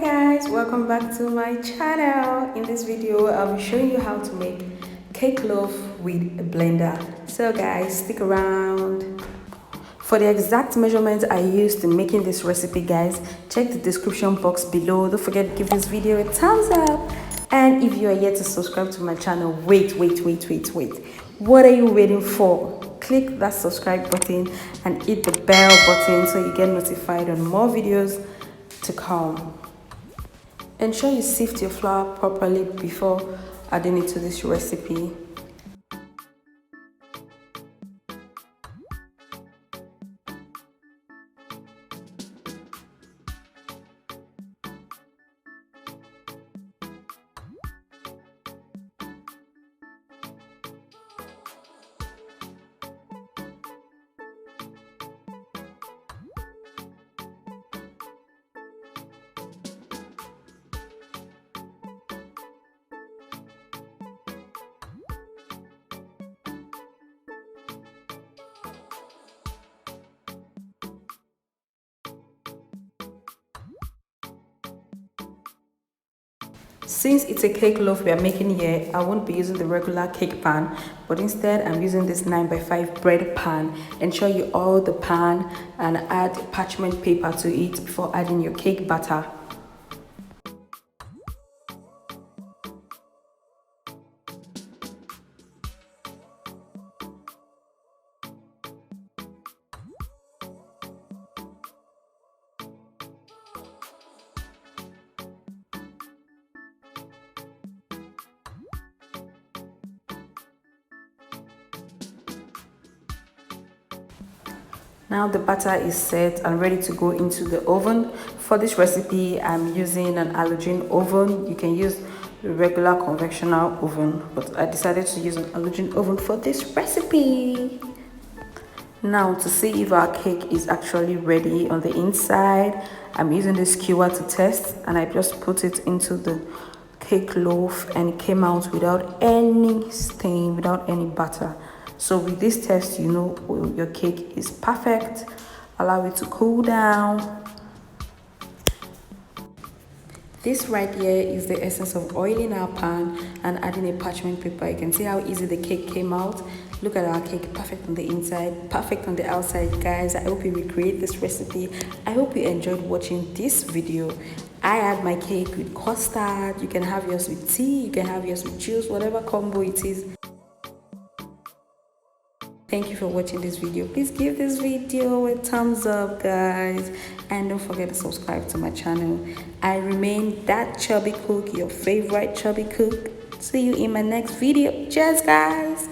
guys, welcome back to my channel. In this video I'll be showing you how to make cake loaf with a blender. So guys, stick around. For the exact measurements I used in making this recipe, guys, check the description box below. Don't forget to give this video a thumbs up, and if you are yet to subscribe to my channel, wait, what are you waiting for? Click that subscribe button and hit the bell button so you get notified on more videos to come. Ensure you sift your flour properly before adding it to this recipe. Since it's a cake loaf we are making here, I won't be using the regular cake pan, but instead I'm using this 9x5 bread pan. Ensure you oil the pan and add parchment paper to it before adding your cake batter. Now the batter is set and ready to go into the oven. For this recipe, I'm using an halogen oven. You can use a regular conventional oven, but I decided to use an halogen oven for this recipe. Now to see if our cake is actually ready on the inside, I'm using this skewer to test, and I just put it into the cake loaf and it came out without any stain, without any batter. So with this test, you know your cake is perfect. Allow it to cool down. This right here is the essence of oiling our pan and adding a parchment paper. You can see how easy the cake came out. Look at our cake, perfect on the inside, perfect on the outside. Guys, I hope you recreate this recipe. I hope you enjoyed watching this video. I had my cake with custard. You can have yours with tea, you can have yours with juice, whatever combo it is. Thank you for watching this video. Please give this video a thumbs up, guys, and don't forget to subscribe to my channel. I remain that chubby cook, your favorite chubby cook. See you in my next video. Cheers, guys.